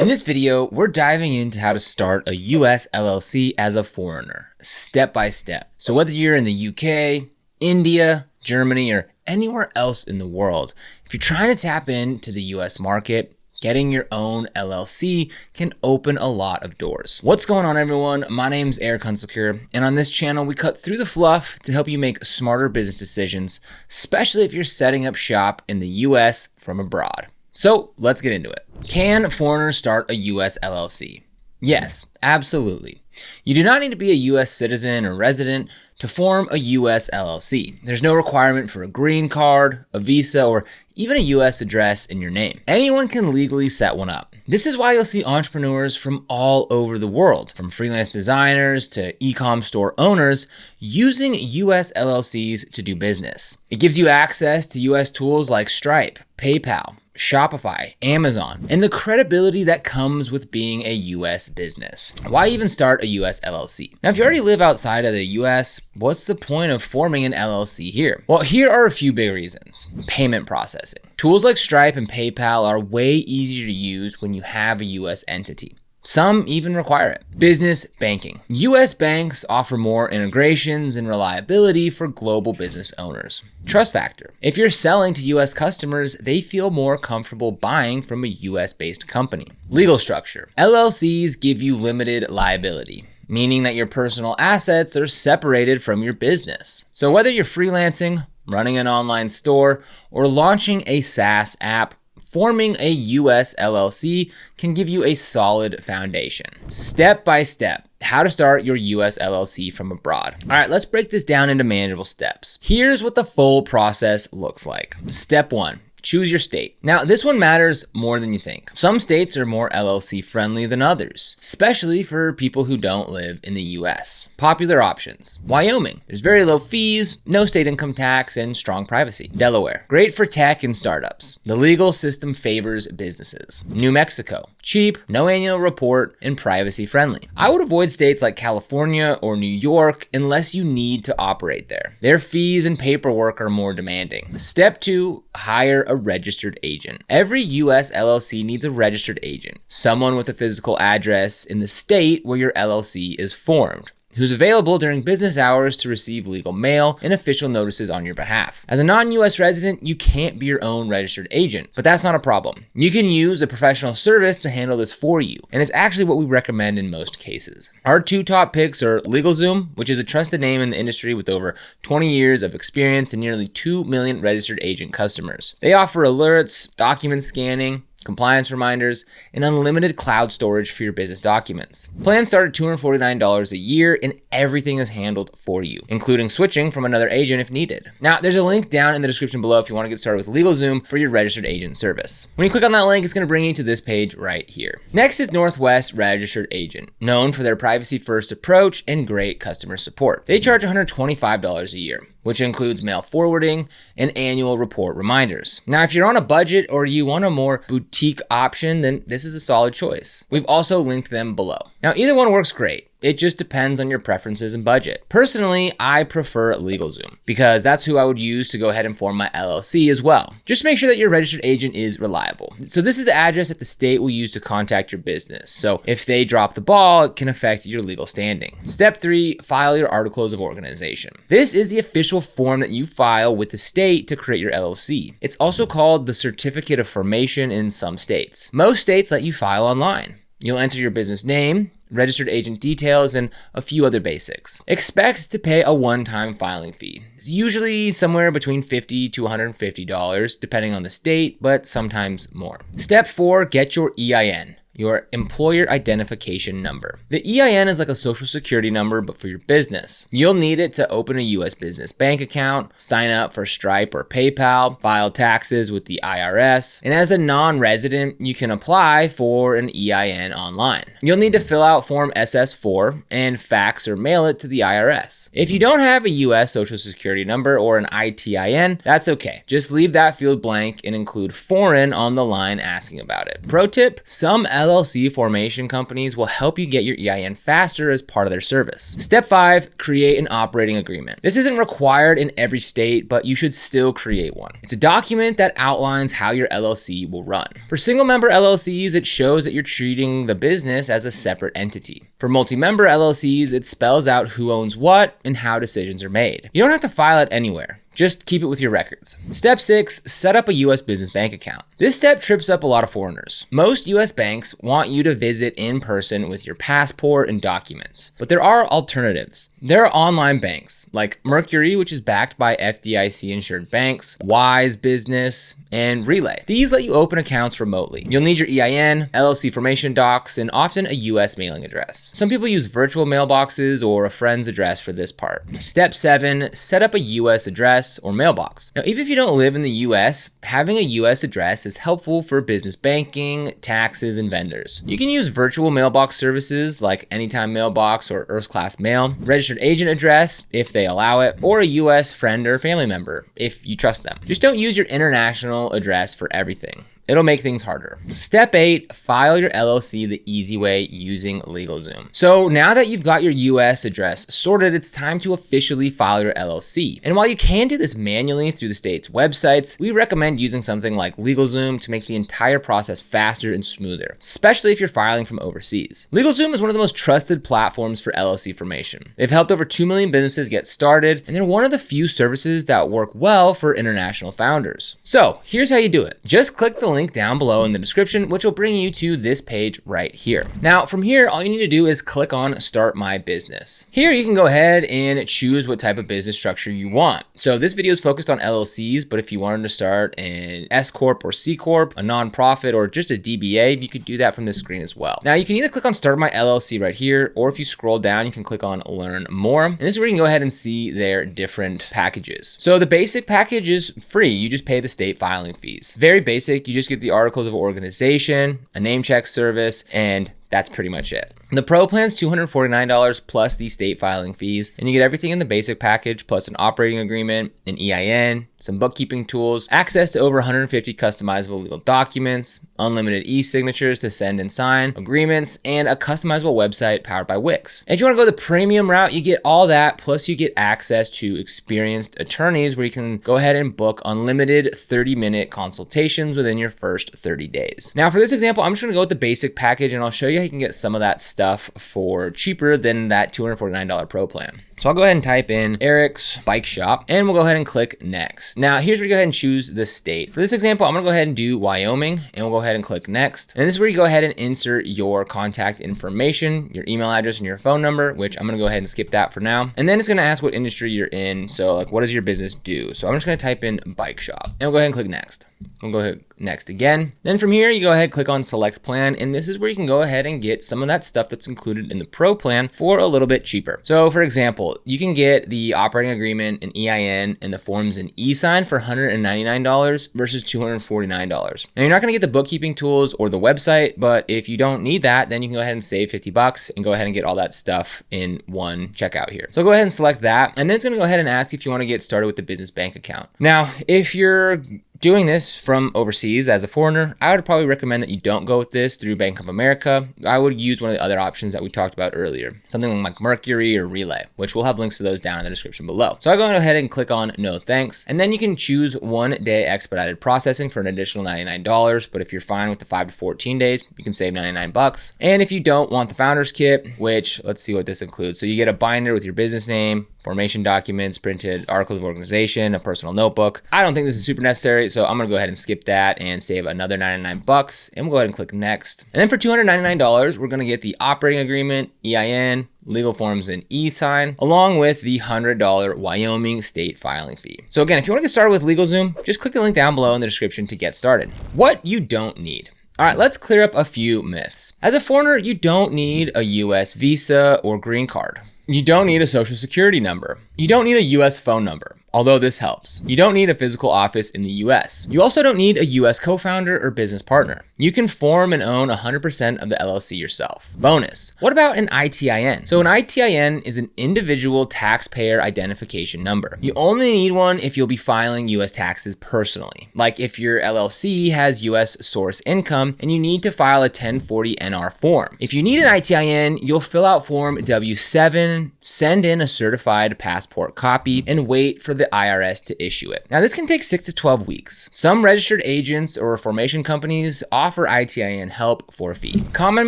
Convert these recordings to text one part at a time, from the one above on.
In this video, we're diving into how to start a US LLC as a foreigner, step by step. So whether you're in the UK, India, Germany, or anywhere else in the world, if you're trying to tap into the US market, getting your own LLC can open a lot of doors. What's going on, everyone? My name's Eric Hunsaker, and on this channel, we cut through the fluff to help you make smarter business decisions, especially if you're setting up shop in the US from abroad. So let's get into it. Can foreigners start a US LLC? Yes, absolutely. You do not need to be a US citizen or resident to form a US LLC. There's no requirement for a green card, a visa, or even a US address in your name. Anyone can legally set one up. This is why you'll see entrepreneurs from all over the world, from freelance designers to e-com store owners, using US LLCs to do business. It gives you access to US tools like Stripe, PayPal, Shopify, Amazon, and the credibility that comes with being a US business. Why even start a US LLC? Now, if you already live outside of the US, what's the point of forming an LLC here? Well, here are a few big reasons. Payment processing. Tools like Stripe and PayPal are way easier to use when you have a US entity. Some even require it. Business banking. US banks offer more integrations and reliability for global business owners. Trust factor. If you're selling to US customers, they feel more comfortable buying from a US-based company. Legal structure. LLCs give you limited liability, meaning that your personal assets are separated from your business. So whether you're freelancing, running an online store, or launching a SaaS app, forming a US LLC can give you a solid foundation. Step by step, how to start your US LLC from abroad. All right, let's break this down into manageable steps. Here's what the full process looks like. Step 1. Choose your state. Now, this one matters more than you think. Some states are more LLC friendly than others, especially for people who don't live in the US. Popular options. Wyoming. There's very low fees, no state income tax, and strong privacy. Delaware. Great for tech and startups. The legal system favors businesses. New Mexico. Cheap, no annual report, and privacy friendly. I would avoid states like California or New York unless you need to operate there. Their fees and paperwork are more demanding. Step 2, hire a registered agent. Every US LLC needs a registered agent, someone with a physical address in the state where your LLC is formed, who's available during business hours to receive legal mail and official notices on your behalf. As a non-US resident, you can't be your own registered agent, but that's not a problem. You can use a professional service to handle this for you, and it's actually what we recommend in most cases. Our 2 top picks are LegalZoom, which is a trusted name in the industry with over 20 years of experience and nearly 2 million registered agent customers. They offer alerts, document scanning, compliance reminders, and unlimited cloud storage for your business documents. Plans start at $249 a year, and everything is handled for you, including switching from another agent if needed. Now, there's a link down in the description below if you want to get started with LegalZoom for your registered agent service. When you click on that link, it's going to bring you to this page right here. Next is Northwest Registered Agent, known for their privacy-first approach and great customer support. They charge $125 a year, which includes mail forwarding and annual report reminders. Now, if you're on a budget or you want a more boutique option, then this is a solid choice. We've also linked them below. Now, either one works great. It just depends on your preferences and budget. Personally, I prefer LegalZoom because that's who I would use to go ahead and form my LLC as well. Just make sure that your registered agent is reliable. So this is the address that the state will use to contact your business. So if they drop the ball, it can affect your legal standing. Step 3, file your articles of organization. This is the official form that you file with the state to create your LLC. It's also called the Certificate of Formation in some states. Most states let you file online. You'll enter your business name, registered agent details, and a few other basics. Expect to pay a one-time filing fee. It's usually somewhere between $50 to $150, depending on the state, but sometimes more. Step 4, get your EIN. Your employer identification number. The EIN is like a social security number, but for your business. You'll need it to open a US business bank account, sign up for Stripe or PayPal, file taxes with the IRS, and as a non-resident, you can apply for an EIN online. You'll need to fill out Form SS4 and fax or mail it to the IRS. If you don't have a US social security number or an ITIN, that's okay. Just leave that field blank and include foreign on the line asking about it. Pro tip, some LLC formation companies will help you get your EIN faster as part of their service. Step 5, create an operating agreement. This isn't required in every state, but you should still create one. It's a document that outlines how your LLC will run. For single member LLCs, it shows that you're treating the business as a separate entity. For multi-member LLCs, it spells out who owns what and how decisions are made. You don't have to file it anywhere. Just keep it with your records. Step 6, set up a US business bank account. This step trips up a lot of foreigners. Most US banks want you to visit in person with your passport and documents, but there are alternatives. There are online banks like Mercury, which is backed by FDIC insured banks, Wise Business, and Relay. These let you open accounts remotely. You'll need your EIN, LLC formation docs, and often a US mailing address. Some people use virtual mailboxes or a friend's address for this part. Step 7, set up a US address or mailbox. Now, even if you don't live in the US, having a US address is helpful for business banking, taxes, and vendors. You can use virtual mailbox services like Anytime Mailbox or Earth Class Mail, registered agent address if they allow it, or a US friend or family member if you trust them. Just don't use your international address for everything. It'll make things harder. Step 8, file your LLC the easy way using LegalZoom. So now that you've got your US address sorted, it's time to officially file your LLC. And while you can do this manually through the state's websites, we recommend using something like LegalZoom to make the entire process faster and smoother, especially if you're filing from overseas. LegalZoom is one of the most trusted platforms for LLC formation. They've helped over 2 million businesses get started, and they're one of the few services that work well for international founders. So here's how you do it. Just click the link down below in the description, which will bring you to this page right here. Now, from here, all you need to do is click on Start My Business. Here, you can go ahead and choose what type of business structure you want. So this video is focused on LLCs, but if you wanted to start an S Corp or C Corp, a nonprofit, or just a DBA, you could do that from this screen as well. Now, you can either click on Start My LLC right here, or if you scroll down, you can click on Learn More. And this is where you can go ahead and see their different packages. So the basic package is free. You just pay the state filing fees. Very basic. You just get the articles of organization, a name check service, and that's pretty much it. The Pro plan's $249 plus the state filing fees, and you get everything in the basic package plus an operating agreement, an EIN, some bookkeeping tools, access to over 150 customizable legal documents, unlimited e-signatures to send and sign, agreements, and a customizable website powered by Wix. And if you want to go the premium route, you get all that, plus you get access to experienced attorneys where you can go ahead and book unlimited 30-minute consultations within your first 30 days. Now, for this example, I'm just going to go with the basic package, and I'll show you how you can get some of that stuff for cheaper than that $249 Pro plan. So I'll go ahead and type in Eric's Bike Shop, and we'll go ahead and click Next. Now, here's where you go ahead and choose the state. For this example, I'm gonna go ahead and do Wyoming, and we'll go ahead and click Next. And this is where you go ahead and insert your contact information, your email address, and your phone number, which I'm gonna go ahead and skip that for now. And then it's gonna ask what industry you're in. So like, what does your business do? So I'm just gonna type in Bike Shop, and we'll go ahead and click Next. We'll go ahead Next again. Then from here, you go ahead, click on Select Plan, and this is where you can go ahead and get some of that stuff that's included in the Pro plan for a little bit cheaper. So for example, you can get the operating agreement, an EIN, and the forms and e-sign for $199 versus $249. Now, you're not gonna get the bookkeeping tools or the website, but if you don't need that, then you can go ahead and save $50 and go ahead and get all that stuff in one checkout here. So go ahead and select that, and then it's gonna go ahead and ask if you wanna get started with the business bank account. Now, if you're doing this from overseas as a foreigner, I would probably recommend that you don't go with this through Bank of America. I would use one of the other options that we talked about earlier, something like Mercury or Relay, which we'll have links to those down in the description below. So I'll go ahead and click on No Thanks, and then you can choose 1 day expedited processing for an additional $99. But if you're fine with the 5 to 14 days, you can save $99. And if you don't want the Founders Kit, which let's see what this includes. So you get a binder with your business name, formation documents, printed articles of organization, a personal notebook. I don't think this is super necessary, so I'm gonna go ahead and skip that and save another $99, and we'll go ahead and click Next. And then for $299, we're gonna get the operating agreement, EIN, legal forms and e-sign, along with the $100 Wyoming state filing fee. So again, if you wanna get started with LegalZoom, just click the link down below in the description to get started. What you don't need. All right, let's clear up a few myths. As a foreigner, you don't need a US visa or green card. You don't need a social security number. You don't need a US phone number. although this helps. You don't need a physical office in the US. You also don't need a US co-founder or business partner. You can form and own 100% of the LLC yourself. Bonus. What about an ITIN? So an ITIN is an individual taxpayer identification number. You only need one if you'll be filing US taxes personally. Like if your LLC has US source income and you need to file a 1040 NR form. If you need an ITIN, you'll fill out form W7, send in a certified passport copy, and wait for the IRS to issue it. Now this can take 6 to 12 weeks. Some registered agents or formation companies offer ITIN help for a fee. Common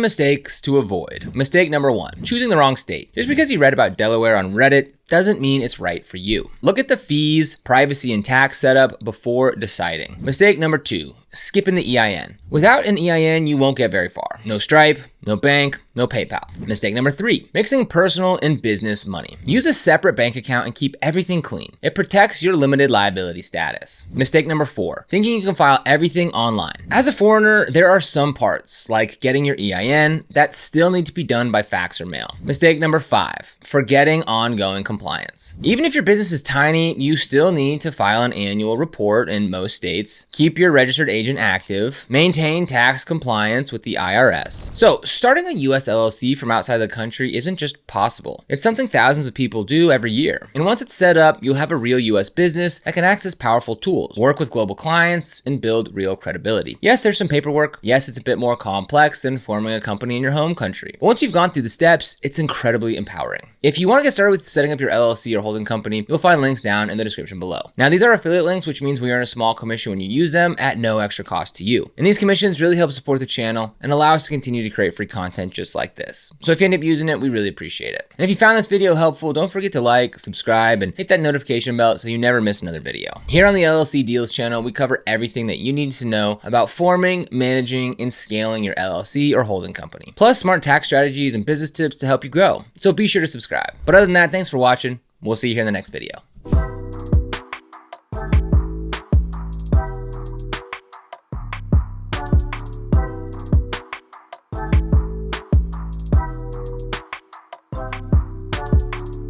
mistakes to avoid. Mistake number 1, choosing the wrong state. Just because you read about Delaware on Reddit doesn't mean it's right for you. Look at the fees, privacy, and tax setup before deciding. Mistake number 2, skipping the EIN. Without an EIN, you won't get very far. No Stripe, no bank, no PayPal. Mistake number 3, mixing personal and business money. Use a separate bank account and keep everything clean. It protects your limited liability status. Mistake number 4, thinking you can file everything online. As a foreigner, there are some parts, like getting your EIN, that still need to be done by fax or mail. Mistake number 5, forgetting ongoing compliance. Even if your business is tiny, you still need to file an annual report in most states, keep your registered agent active, maintain tax compliance with the IRS. So, starting a US LLC from outside the country isn't just possible. It's something thousands of people do every year. And once it's set up, you'll have a real US business that can access powerful tools, work with global clients, and build real credibility. Yes, there's some paperwork. Yes, it's a bit more complex than forming a company in your home country. But once you've gone through the steps, it's incredibly empowering. If you want to get started with setting up your LLC or holding company, you'll find links down in the description below. Now, these are affiliate links, which means we earn a small commission when you use them at no extra cost to you. And these commissions really help support the channel and allow us to continue to create free content just like this. So if you end up using it, we really appreciate it. And if you found this video helpful, don't forget to like, subscribe, and hit that notification bell so you never miss another video. Here on the LLC Deals channel, we cover everything that you need to know about forming, managing, and scaling your LLC or holding company, plus smart tax strategies and business tips to help you grow. So be sure to subscribe. But other than that, thanks for watching. We'll see you here in the next video.